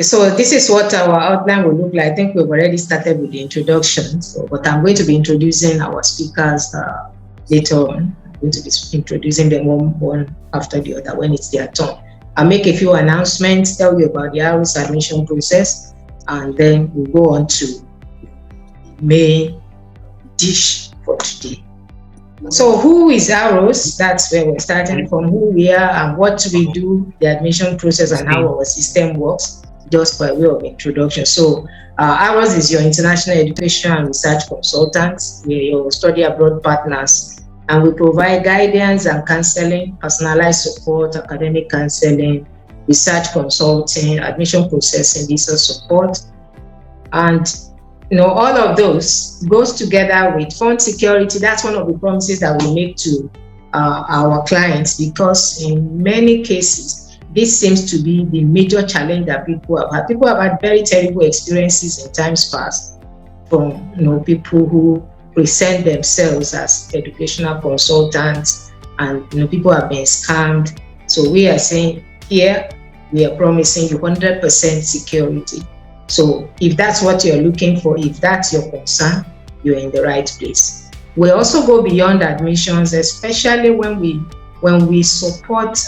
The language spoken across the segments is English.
So this is what our outline will look like. I think we've already started with the introduction, but I'm going to be introducing our speakers later on. I'm going to be introducing them one after the other when it's their turn. I'll make a few announcements, tell you about the AROS admission process, and then we'll go on to the main dish for today. So who is AROS? That's where we're starting from, who we are and what we do, the admission process and how our system works, just by way of introduction. So AROS is your international education and research consultant. We're your study abroad partners, and we provide guidance and counseling, personalized support, academic counseling, research consulting, admission processing, visa support, and all of those goes together with fund security. That's one of the promises that we make to our clients, because in many cases, this seems to be the major challenge that people have had. People have had very terrible experiences in times past from people who present themselves as educational consultants, and people have been scammed. So we are saying here, we are promising you 100% security. So if that's what you're looking for, if that's your concern, you're in the right place. We also go beyond admissions, especially when we support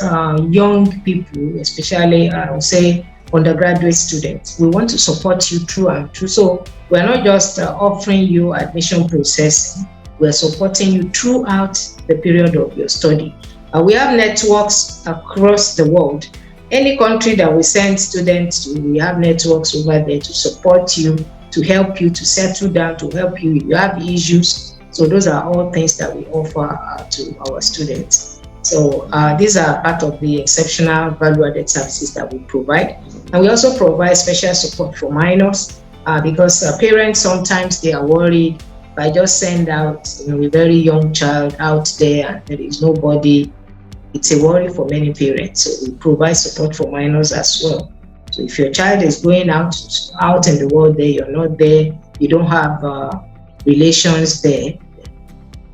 young people, especially I would say undergraduate students. We want to support you through and through. So we're not just offering you admission processing, we're supporting you throughout the period of your study. We have networks across the world. Any country that we send students to, we have networks over there to support you, to help you to settle down, to help you if you have issues. So those are all things that we offer to our students. So these are part of the exceptional value-added services that we provide. And we also provide special support for minors because parents sometimes they are worried if I just send out a very young child out there and there is nobody. It's a worry for many parents. So we provide support for minors as well. So if your child is going out in the world there, you're not there, you don't have relations there,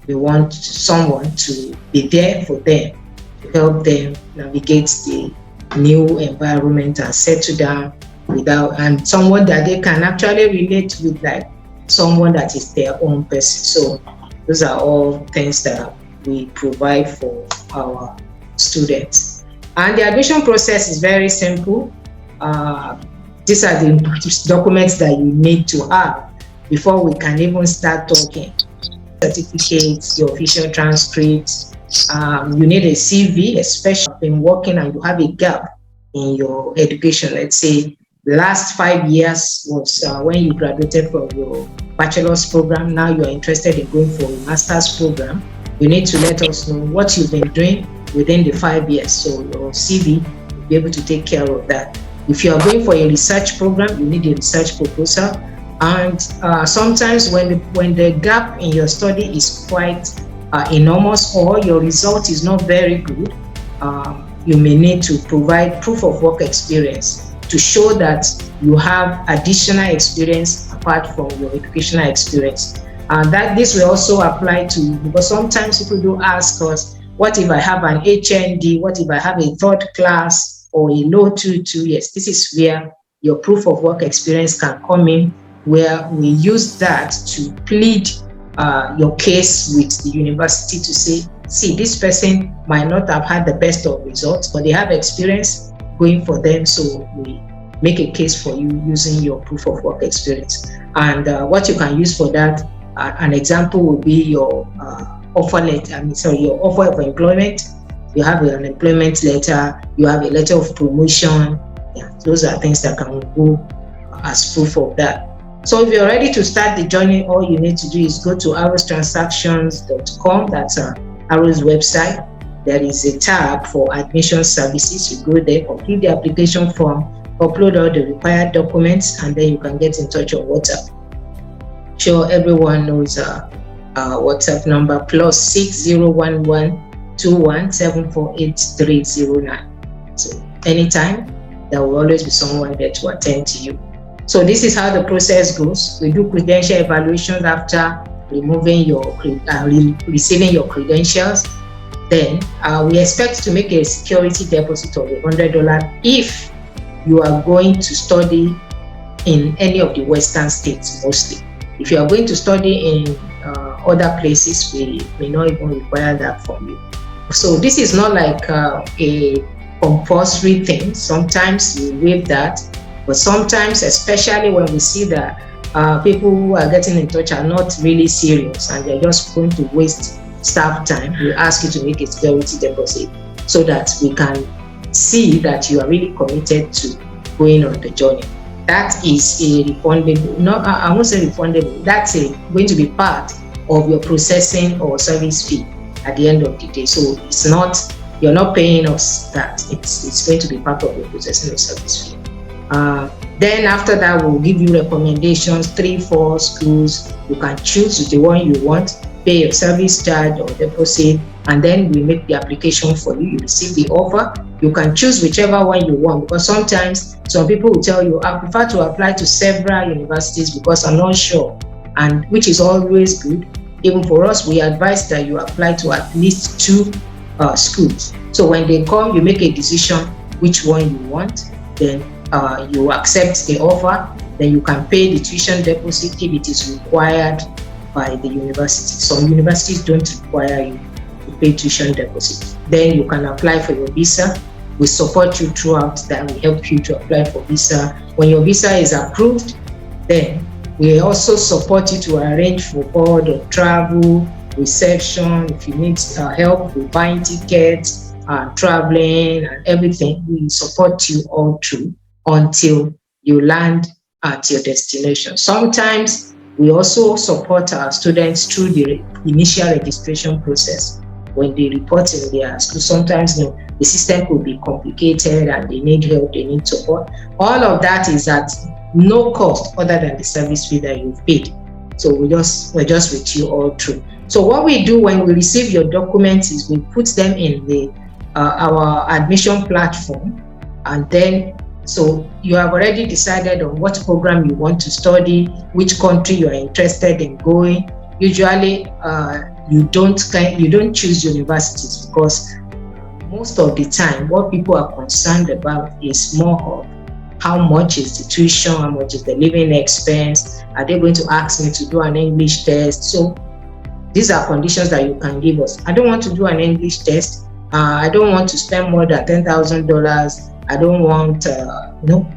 we want someone to be there for them, to help them navigate the new environment and settle down and someone that they can actually relate with, like someone that is their own person. So those are all things that we provide for our students. And the admission process is very simple. These are the documents that you need to have before we can even start talking. Certificates, your official transcripts, you need a CV, especially if you've been working and you have a gap in your education. Let's say the last 5 years was when you graduated from your bachelor's program. Now you're interested in going for a master's program. You need to let us know what you've been doing within the 5 years. So your CV will be able to take care of that. If you are going for a research program, you need a research proposal. And sometimes when the gap in your study is quite enormous, or your result is not very good, you may need to provide proof of work experience to show that you have additional experience apart from your educational experience. And that this will also apply to, because sometimes people do ask us, what if I have an HND? What if I have a third class or a low 2-2? Yes, this is where your proof of work experience can come in, where we use that to plead your case with the university to say, see, this person might not have had the best of results, but they have experience going for them. So we make a case for you using your proof of work experience. And what you can use for that, an example would be your offer letter, your offer of employment. You have an employment letter, you have a letter of promotion. Yeah, those are things that can go as proof of that. So if you're ready to start the journey, all you need to do is go to arostransactions.com. That's AROS website. There is a tab for admission services. You go there, complete the application form, upload all the required documents, and then you can get in touch on WhatsApp. Sure, everyone knows WhatsApp number +601121748309. So anytime, there will always be someone there to attend to you. So this is how the process goes. We do credential evaluations after receiving your credentials. Then we expect to make a security deposit of $100 if you are going to study in any of the Western states mostly. If you are going to study in other places, we may not even require that from you. So this is not like a compulsory thing. Sometimes we waive that, but sometimes, especially when we see that people who are getting in touch are not really serious and they're just going to waste staff time, we ask you to make a security deposit so that we can see that you are really committed to going on the journey. That is a refundable, no, I won't say refundable, that's going to be part of your processing or service fee at the end of the day. So it's not, you're not paying us that, it's going to be part of your processing or service fee. Then after that, we'll give you recommendations, 3-4 schools. You can choose the one you want, pay your service charge or deposit, and then we make the application for you. You receive the offer. You can choose whichever one you want, because sometimes some people will tell you, I prefer to apply to several universities because I'm not sure, and which is always good. Even for us, we advise that you apply to at least 2 schools. So when they come, you make a decision which one you want, then you accept the offer, then you can pay the tuition deposit if it is required by the university. Some universities don't require you to pay tuition deposit. Then you can apply for your visa. We support you throughout that. We help you to apply for visa. When your visa is approved, then we also support you to arrange for board or travel, reception. If you need help with buying tickets, traveling and everything, we support you all through until you land at your destination. Sometimes we also support our students through the initial registration process. When they report in their school, sometimes the system could be complicated and they need help, they need support. All of that is at no cost other than the service fee that you've paid. So we're just with you all through. So what we do when we receive your documents is we put them in our admission platform, and then so you have already decided on what program you want to study, which country you are interested in going. Usually, you don't choose universities, because most of the time, what people are concerned about is more of how much is the tuition, how much is the living expense, are they going to ask me to do an English test? So these are conditions that you can give us. I don't want to do an English test. I don't want to spend more than $10,000. I don't want,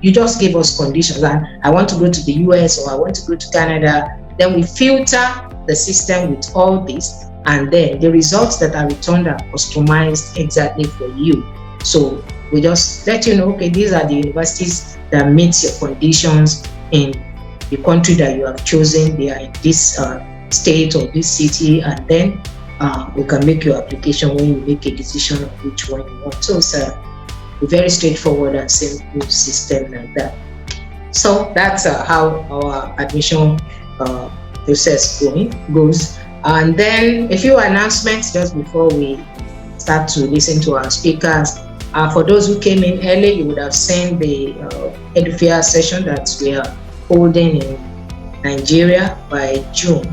you just give us conditions. And I want to go to the US or I want to go to Canada. Then we filter the system with all this, and then the results that are returned are customized exactly for you. So we just let you know, okay, these are the universities that meet your conditions in the country that you have chosen. They are in this state or this city, and then we can make your application when you make a decision of which one you want. So it's a very straightforward and simple system like that. So that's how our admission process goes. And then a few announcements just before we start to listen to our speakers. For those who came in early, you would have seen the EduFair session that we are holding in Nigeria by June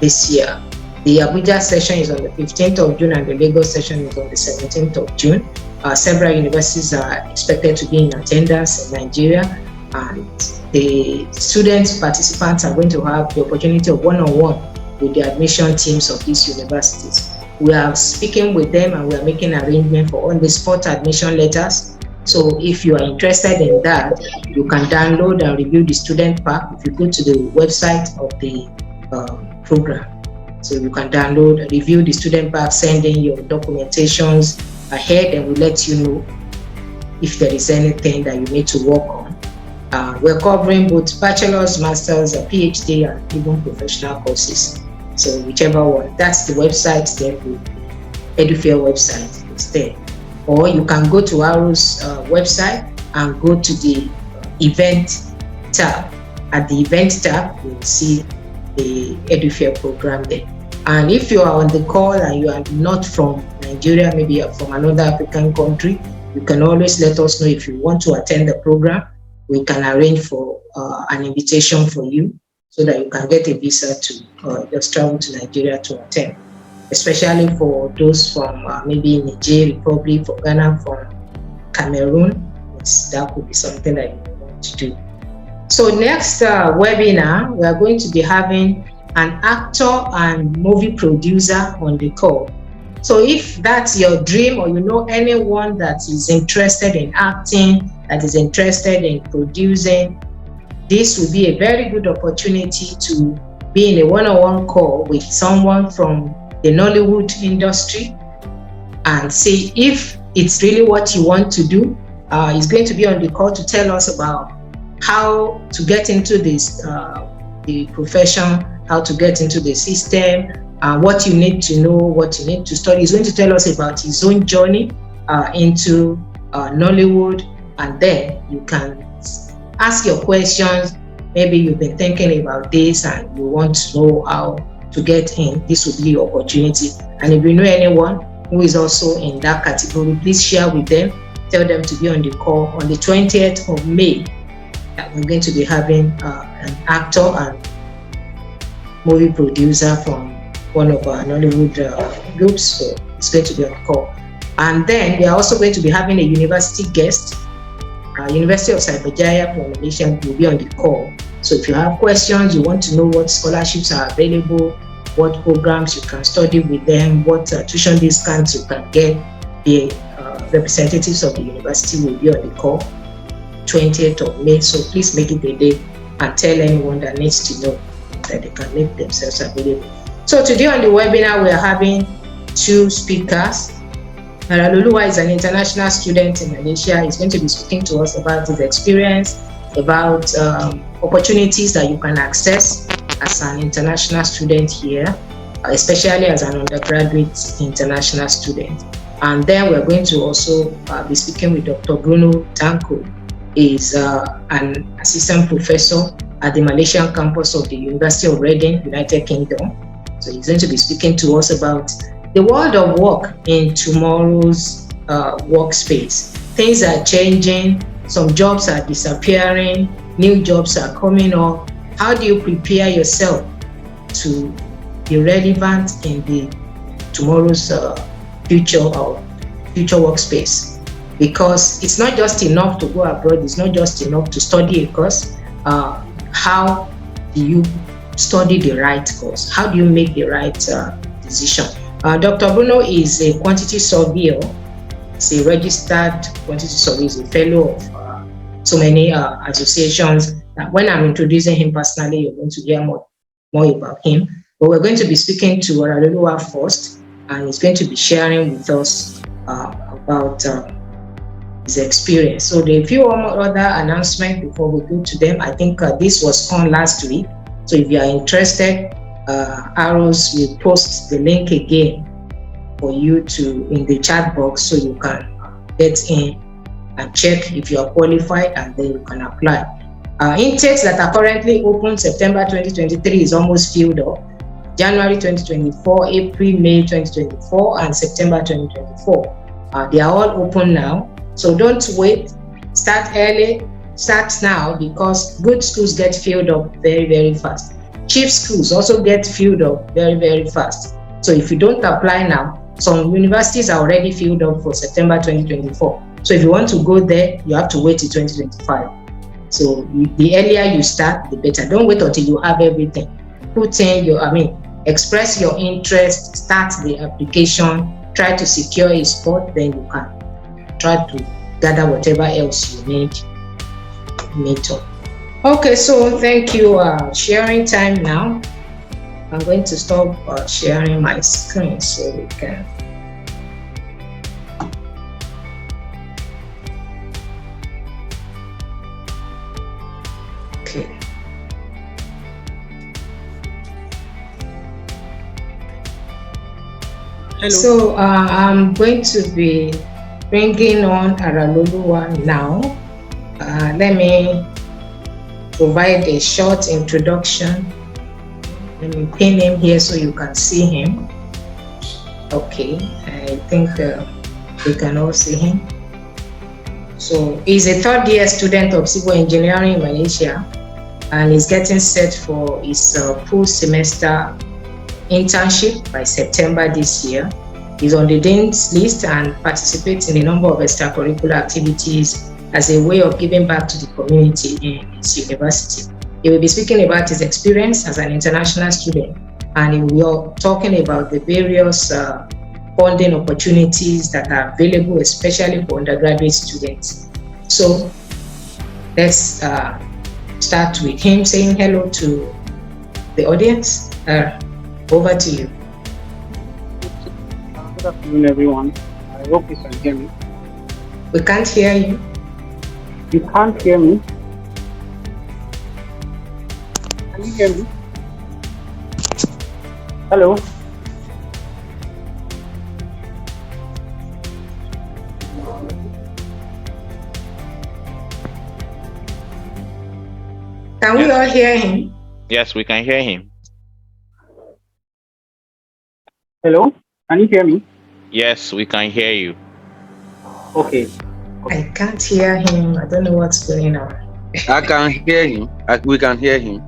this year. The Abuja session is on the 15th of June and the Lagos session is on the 17th of June. Several universities are expected to be in attendance in Nigeria, and the students, participants are going to have the opportunity of one-on-one with the admission teams of these universities. We are speaking with them and we are making arrangements for on-the-spot admission letters. So if you are interested in that, you can download and review the student pack if you go to the website of the program. So you can download and review the student pack, send in your documentations ahead, and we'll let you know if there is anything that you need to work on. We're covering both bachelor's, master's, a PhD, and even professional courses. So whichever one, that's the website there, the EduFair website is there. Or you can go to Arrow's website and go to the event tab. At the event tab, you will see the EduFair program there. And if you are on the call and you are not from Nigeria, maybe you are from another African country, you can always let us know if you want to attend the program. We can arrange for an invitation for you so that you can get a visa to just travel to Nigeria to attend, especially for those from maybe Niger Republic, for Ghana, from Cameroon, that could be something that you want to do. So next webinar, we are going to be having an actor and movie producer on the call. So if that's your dream, or you know anyone that is interested in acting, that is interested in producing, this will be a very good opportunity to be in a one-on-one call with someone from the Nollywood industry and see if it's really what you want to do. He's going to be on the call to tell us about how to get into this, the profession, how to get into the system, what you need to know, what you need to study. He's going to tell us about his own journey into Nollywood, and then you can ask your questions. Maybe you've been thinking about this and you want to know how to get in. This will be your opportunity. And if you know anyone who is also in that category, please share with them. Tell them to be on the call on the 20th of May. We're going to be having an actor and movie producer from one of our Nollywood groups. So it's going to be on the call. And then we are also going to be having a university guest. University of Cyberjaya from Malaysia will be on the call. So if you have questions, you want to know what scholarships are available, what programs you can study with them, what tuition discounts you can get, the representatives of the university will be on the call 20th of May. So please make it a day and tell anyone that needs to know that they can make themselves available. So today on the webinar, we are having two speakers. Luluwa is an international student in Malaysia. He's going to be speaking to us about his experience, about opportunities that you can access as an international student here, especially as an undergraduate international student. And then we're going to also be speaking with Dr. Bruno Tanko. He's an assistant professor at the Malaysian campus of the University of Broaden, United Kingdom. So he's going to be speaking to us about the world of work in tomorrow's workspace. Things are changing, some jobs are disappearing, new jobs are coming up. How do you prepare yourself to be relevant in the tomorrow's future workspace? Because it's not just enough to go abroad, it's not just enough to study a course. How do you study the right course? How do you make the right decision? Dr. Bruno is a quantity surveyor. He's a registered quantity surveyor. He's a fellow of so many associations. When I'm introducing him personally, you're going to hear more about him. But we're going to be speaking to Luluwa first, and he's going to be sharing with us about his experience. So there are a few other announcements before we go to them. I think this was on last week. So if you are interested, Arrows will post the link again for you to in the chat box, so you can get in and check if you are qualified, and then you can apply. Intakes that are currently open September 2023 is almost filled up. January 2024, April, May 2024, and September 2024. They are all open now. So don't wait. Start early. Start now, because good schools get filled up very, very fast. Cheap schools also get filled up very, very fast. So if you don't apply now, some universities are already filled up for September 2024. So if you want to go there, you have to wait till 2025. So the earlier you start, the better. Don't wait until you have everything. Put in express your interest, start the application, try to secure a spot, then you can try to gather whatever else you need to. Okay, so thank you. Sharing time now. I'm going to stop sharing my screen so we can. Okay. Hello. So I'm going to be bringing on Araloluwa now. Let me provide a short introduction. Let me pin him here so you can see him. Okay, I think we can all see him. So he's a third-year student of civil engineering in Malaysia, and he's getting set for his post-semester internship by September this year. He's on the Dean's list and participates in a number of extracurricular activities as a way of giving back to the community in his university. He will be speaking about his experience as an international student, and he will be talking about the various funding opportunities that are available, especially for undergraduate students. So let's start with him saying hello to the audience. Over to you. Good afternoon, everyone. I hope you can hear me. We can't hear you. You can't hear me? Can you hear me? Hello? Can we all hear him? Yes, we can hear him. Hello? Can you hear me? Yes, we can hear you. Okay. I can't hear him. I don't know what's going on. I can hear him. We can hear him.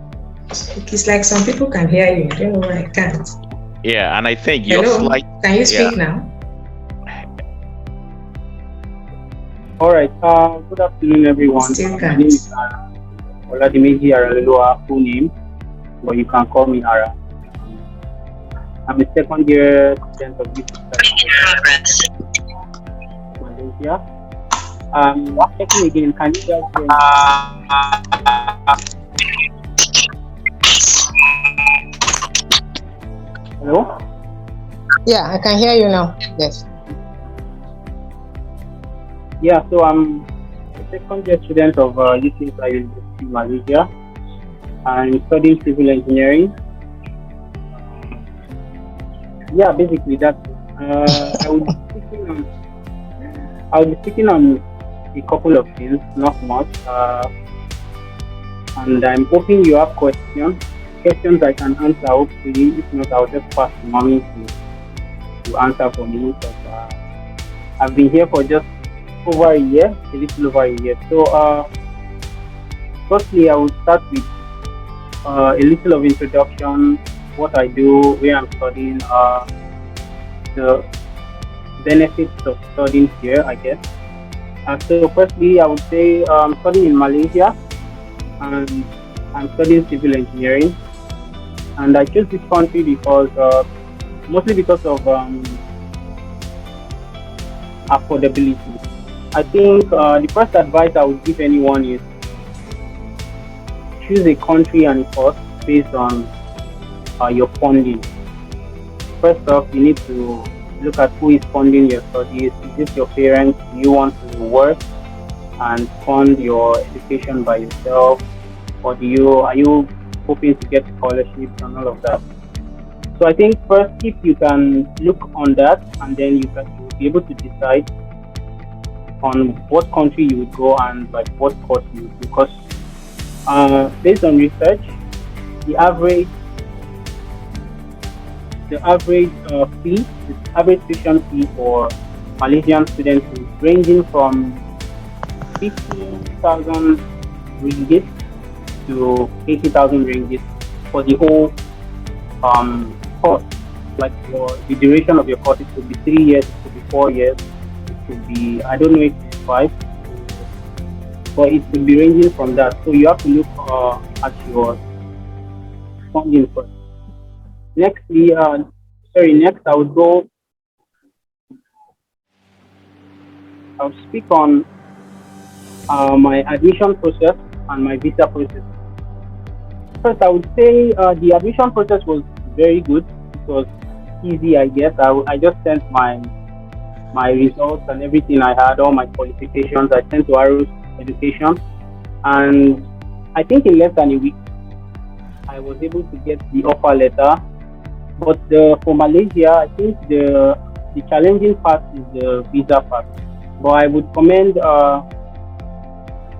It's like some people can hear you. I don't know why I can't. Yeah, and I think your Hello? slide. Can you speak now? All right. Good afternoon, everyone. Still My can't. name is Oladimeji Aralelua, full name, but you can call me Ara. I'm a second year student of Malaysia. Checking again. Can you guys hear me? Hello? Yeah, I can hear you now. Yes. Yeah, so I'm a second year student of UCSI University, Malaysia. I'm studying civil engineering. Yeah, basically that's it. I will be speaking on a couple of things, not much. And I'm hoping you have questions I can answer, hopefully. If not, I'll just pass to mommy to answer for me, because I've been here for just over a year, a little over a year. So firstly, I will start with a little of introduction, what I do, where I'm studying, the benefits of studying here, I guess. So firstly, I would say I'm studying in Malaysia, and I'm studying civil engineering. And I chose this country because, mostly because of affordability. I think the first advice I would give anyone is choose a country and a course based on your funding. First off, you need to look at who is funding your studies. Is it your parents? Do you want to work and fund your education by yourself, or are you hoping to get scholarships and all of that? So I think first, if you can look on that, and then you'll be able to decide on what country you would go and like what course you would do. Because based on research, the average fee, the average tuition fee for Malaysian students is ranging from 50,000 ringgit to 80,000 ringgit for the whole course. Like for the duration of your course, it could be 3 years, it could be 4 years, it could be, I don't know if it's 5, but it could be ranging from that. So you have to look at your funding first. Next, I'll speak on my admission process and my visa process. First, I would say the admission process was very good. It was easy, I guess. I just sent my results and everything I had, all my qualifications. I sent to Arrows Education, and I think in less than a week, I was able to get the offer letter. But for Malaysia, I think the challenging part is the visa part. But I would commend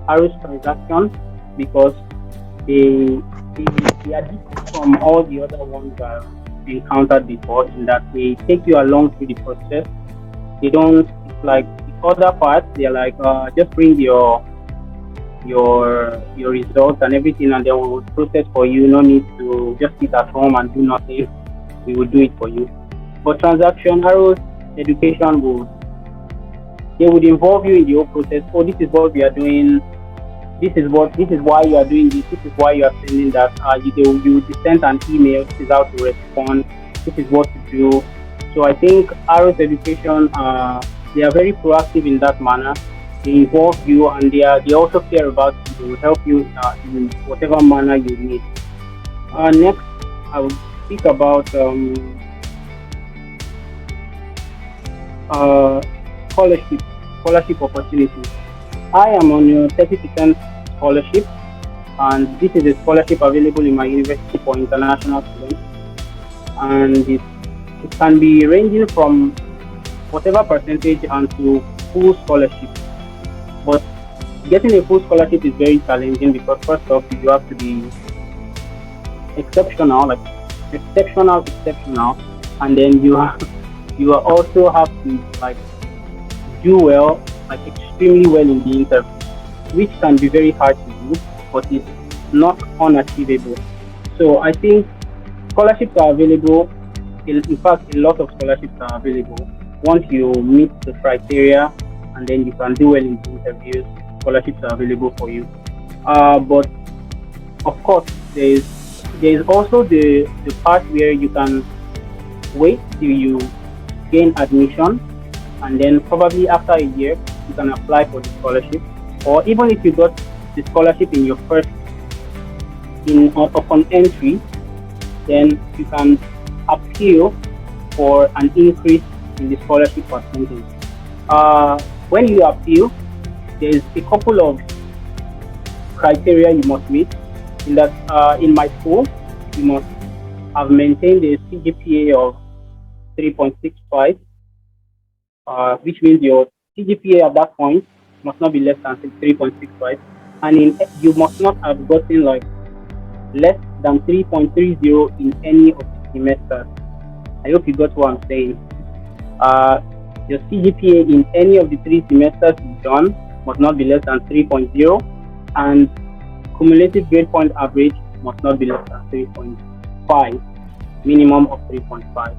Arrows transaction, because they are different from all the other ones I've encountered before, in that they take you along through the process. They don't, it's like the other part, they're like, just bring your results and everything, and they will process for you. No need to just sit at home and do nothing. We will do it for you. But transaction, Arrows Education They would involve you in the whole process. Oh, this is what we are doing. This is why you are doing this. This is why you are sending that. You will be sent an email. This is how to respond. This is what to do. So I think RO's education, they are very proactive in that manner. They involve you, and they also care about you. They will help you in whatever manner you need. Next, I will speak about uh, scholarship opportunities. I am on a 30% scholarship, and this is a scholarship available in my university for international students. And it can be ranging from whatever percentage and to full scholarship. But getting a full scholarship is very challenging because first off, you have to be exceptional, like exceptional, and then you also have to like do well, like extremely well in the interview, which can be very hard to do, but it's not unachievable. So I think scholarships are available. In fact, a lot of scholarships are available. Once you meet the criteria and then you can do well in the interviews, scholarships are available for you. But of course, there is also the part where you can wait till you gain admission, and then probably after a year you can apply for the scholarship. Or even if you got the scholarship in your first upon entry, then you can appeal for an increase in the scholarship percentage. When you appeal, there's a couple of criteria you must meet. In that, in my school, you must have maintained a CGPA of 3.65, which means your CGPA at that point must not be less than 3.65, and you must not have gotten like less than 3.30 in any of the semesters. I hope you got what I'm saying. Your CGPA in any of the 3 semesters you've done must not be less than 3.0, and cumulative grade point average must not be less than 3.5, minimum of 3.5.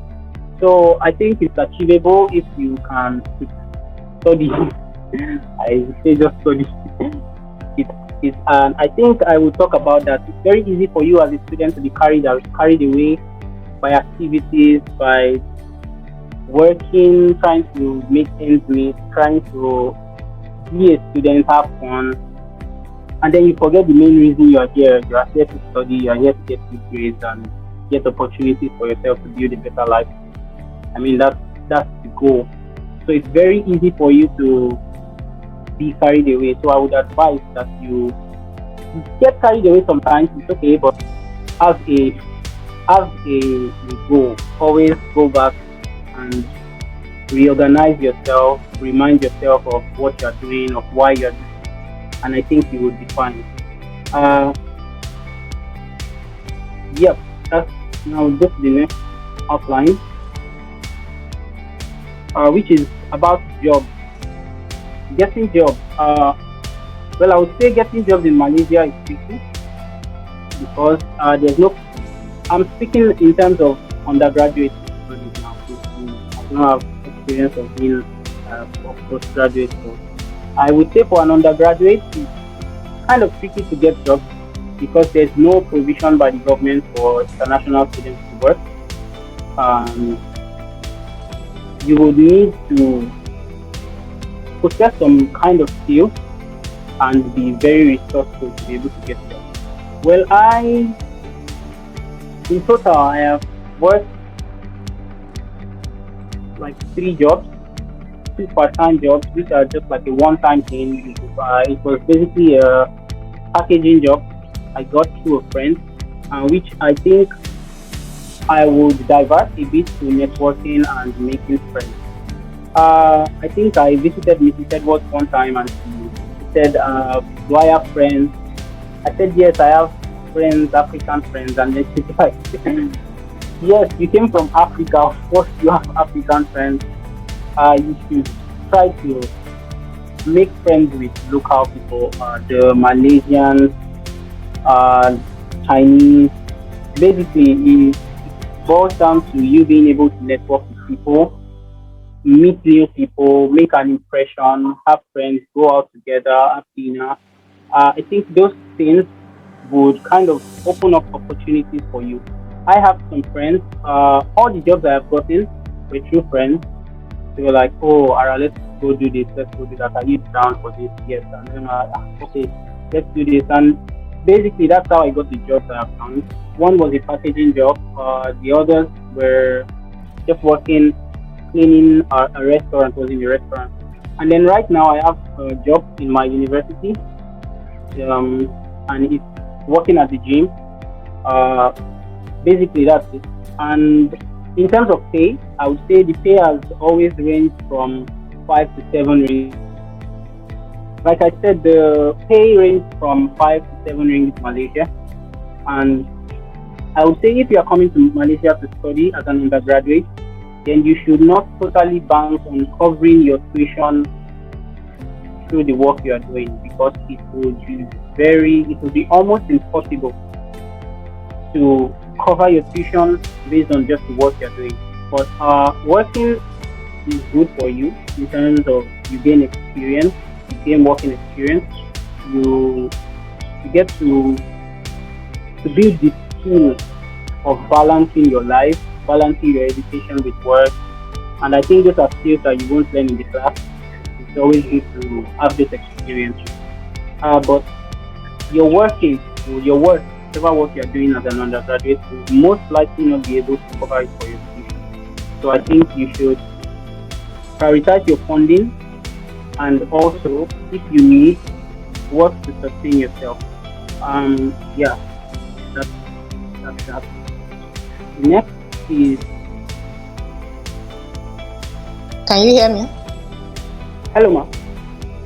So I think it's achievable if you can study. I say just study. And I think I will talk about that. It's very easy for you as a student to be carried away by activities, by working, trying to make ends meet, trying to be a student, have fun, and then you forget the main reason you are here. You are here to study, you are here to get good grades and get opportunities for yourself to build a better life. I mean, that's the goal. So it's very easy for you to be carried away. So I would advise that you get carried away sometimes. It's okay, but have a goal. Always go back and reorganize yourself, remind yourself of what you're doing, of why you're doing it, and I think you will be fine. Yep, that's now go to the next outline, which is about jobs. Getting jobs. Well, I would say getting jobs in Malaysia is tricky because there's no. I'm speaking in terms of undergraduate studies now. I don't have experience of being of postgraduate. So I would say for an undergraduate, it's kind of tricky to get jobs because there's no provision by the government for international students to work. You would need to possess some kind of skill and be very resourceful to be able to get jobs. Well, in total, I have worked like 3 jobs, 2 part-time jobs, which are just like a one-time thing. It was basically a packaging job I got through a friend, which I think I would divert a bit to networking and making friends. I think I visited Mrs. Edwards one time and she said, do I have friends? I said, yes, I have friends, African friends. And then she's like, yes, you came from Africa, of course you have African friends. You should try to make friends with local people, the Malaysians, Chinese. Basically, it boils down to you being able to network with people meet new people, make an impression, have friends, go out together, have dinner. I think those things would kind of open up opportunities for you. I have some friends. All the jobs I have gotten were through friends. They were like, "Oh, Ara, let's go do this. Let's go do that. Are you down for this?" Yes, and then okay, let's do this. And basically, that's how I got the jobs I have done. One was a packaging job. The others were just working, cleaning a restaurant. Was in a restaurant. And then right now, I have a job in my university, and it's working at the gym. Uh, Basically, that's it. And in terms of pay, I would say the pay has always ranged from 5 to 7 ringgit. Like I said, the pay ranged from 5 to 7 ringgit Malaysia. And I would say if you are coming to Malaysia to study as an undergraduate, then you should not totally bank on covering your tuition through the work you are doing, because it would be almost impossible to cover your tuition based on just the work you're doing. But working is good for you in terms of you gain experience, you gain working experience, you get to build the skill of balancing your life, balancing your education with work. And I think those are skills that you won't learn in the class. It's always good to have this experience. But your working, your work, whatever work you're doing as an undergraduate, will most likely not be able to cover it for your tuition. So I think you should prioritize your funding, and also, if you need, work to sustain yourself. Yeah, that's that. Next is, Can you hear me? hello, ma.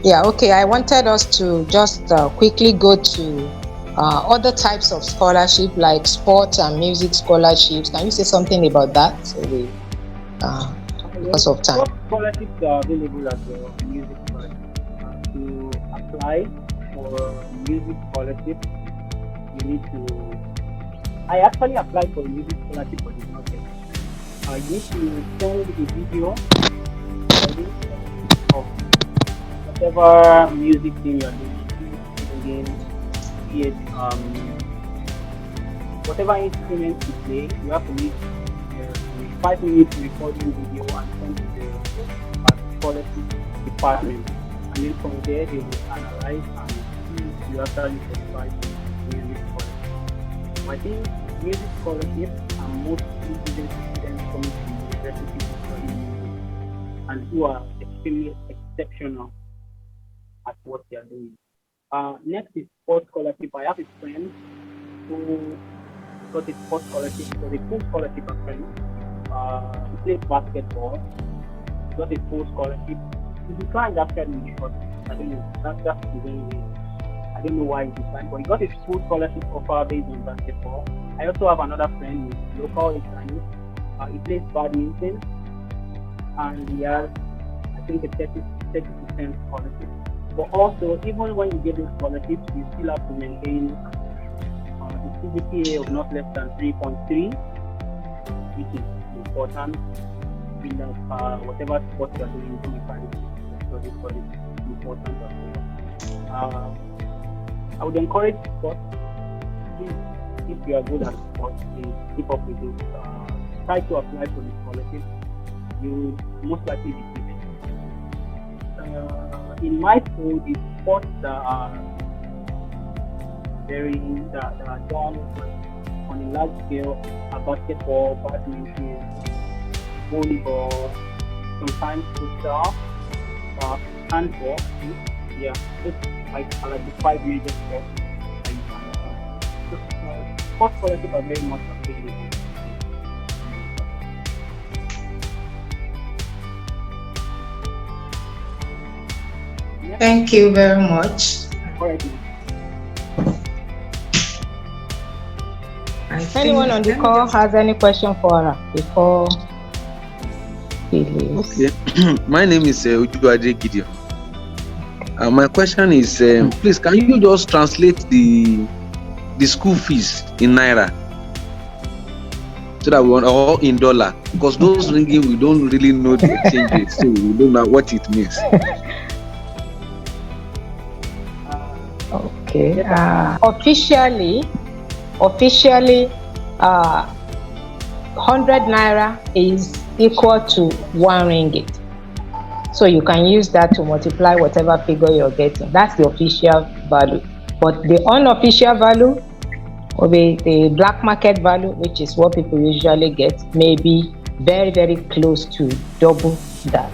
Yeah, okay. I wanted us to just quickly go to other types of scholarship, like sports and music scholarships. Can you say something about that? So because of time. What scholarships are available at the music scholarship? To apply for music scholarship, you need to. I actually applied for a music scholarship, but it's not yet. You need to send a video of whatever music thing you're doing, again, be it whatever instrument you play. You have to make a 5 minute recording video and send to the scholarship department, and then from there they will analyze and see if you actually qualify for music scholarship. I think music scholarships are mostly given to students coming to university to study music and who are extremely exceptional at what they are doing. Next is sports scholarship. I have a friend who got a sports scholarship, so a full scholarship actually. He plays basketball, he got a full scholarship. He declined actually, but I don't know, that's the way. I don't know why he declined, but he got a full scholarship offer based on basketball. I also have another friend who's local in Chinese. He plays badminton, and he has, I think, a 30% scholarship. But also, even when you get those scholarships, you still have to maintain a CGPA of not less than 3.3, which is important. In that whatever sport you are doing, you find it important as well. I would encourage sports. If you are good at sports, please keep up with it. Try to apply for the scholarship. You most likely be given. In my school, the sports that are done on a large scale are basketball, badminton, volleyball, sometimes futsal, handball. Yeah, just like the 5 major sports that you can. So, sports scholarships are very much available. Thank you very much. All right. Anyone on the call has any question for her before we leave? Okay. My name is Ujuade Gideon. My question is, please, can you just translate the school fees in Naira? so that we want all in dollar, because those ringgit we don't really know the exchange rate, so we don't know what it means. Okay. Officially, 100 naira is equal to 1 ringgit. So you can use that to multiply whatever figure you're getting. That's the official value. But the unofficial value, or the black market value, which is what people usually get, may be very, very close to double that.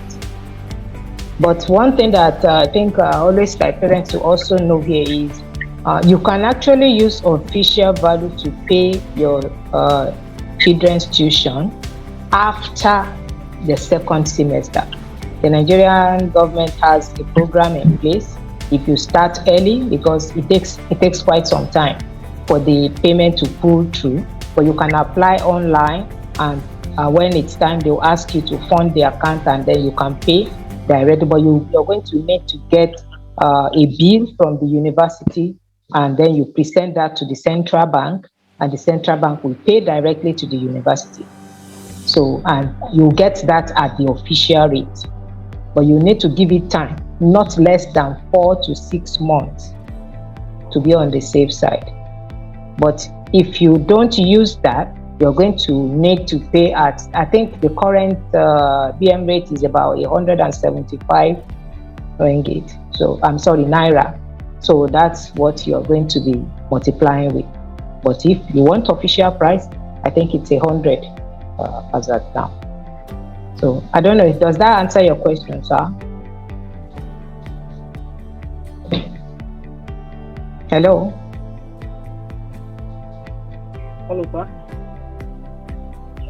But one thing that I think I always like parents to also know here is you can actually use official value to pay your children's tuition after the second semester. The Nigerian government has a program in place. If you start early, because it takes quite some time for the payment to pull through, but you can apply online, and when it's time, they'll ask you to fund the account, and then you can pay directly. But you're going to need to get a bill from the university, and then you present that to the central bank, and the central bank will pay directly to the university. So, and you'll get that at the official rate. But you need to give it time, not less than 4 to 6 months, to be on the safe side. But if you don't use that, you're going to need to pay at, I think the current BM rate is about 175 ringgit. So I'm sorry, naira. So that's what you're going to be multiplying with. But if you want official price, I think it's 100 as at now. So I don't know, does that answer your question, sir? Hello? Hello, sir.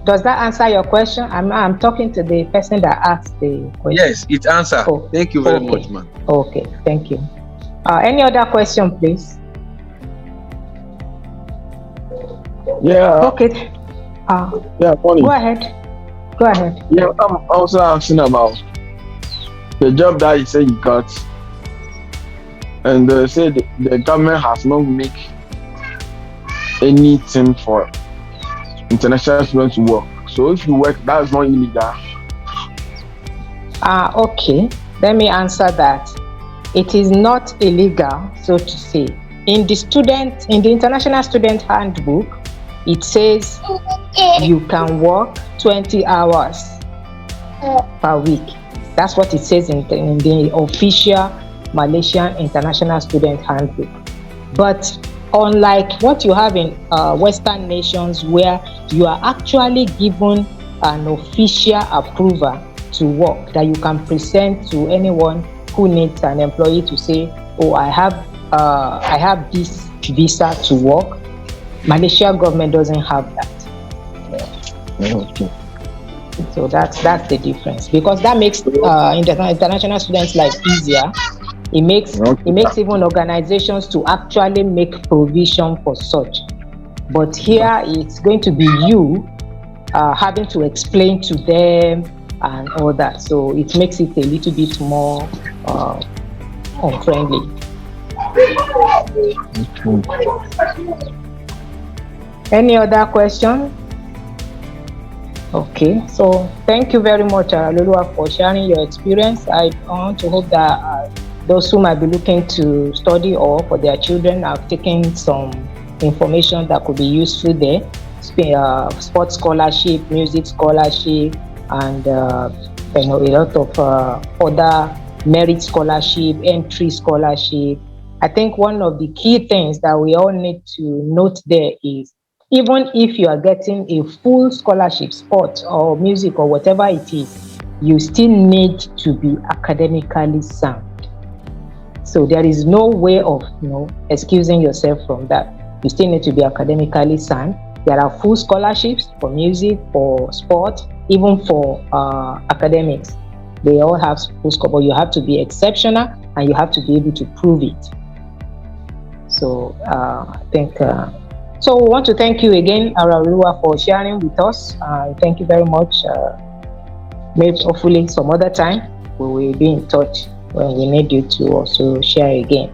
Does that answer your question? I'm talking to the person that asked the question. Yes, it answers. Oh, thank you very much, man. Okay, thank you. Any other question, please? Yeah. Okay. Yeah, morning. Go ahead. Go ahead. Yeah, I'm also asking about the job that you say you got, and they say the government has not made anything for international students to work. So if you work, that is not illegal. Okay. Let me answer that. It is not illegal, so to say. In the International Student Handbook, it says you can work 20 hours per week. That's what it says in the official Malaysian International Student Handbook. But unlike what you have in Western nations, where you are actually given an official approval to work that you can present to anyone who needs an employee to say, oh, I have this visa to work. Malaysia government doesn't have that. Okay. So that's the difference, because that makes international students' life easier. It makes even organizations to actually make provision for such. But here it's going to be you having to explain to them and all that. So it makes it a little bit more unfriendly. Any other question? Okay, so thank you very much, Lulua, for sharing your experience. I want to hope that those who might be looking to study or for their children have taken some information that could be useful there. Sports scholarship, music scholarship, and a lot of other merit scholarship, entry scholarship. I think one of the key things that we all need to note there is, even if you are getting a full scholarship, sport or music or whatever it is, you still need to be academically sound. So there is no way of excusing yourself from that. You still need to be academically sound. There are full scholarships for music, for sport, even for academics. They all have full scholarship, but you have to be exceptional and you have to be able to prove it. So I think. So we want to thank you again, Ararua, for sharing with us. Thank you very much. Maybe hopefully some other time we will be in touch when we need you to also share again.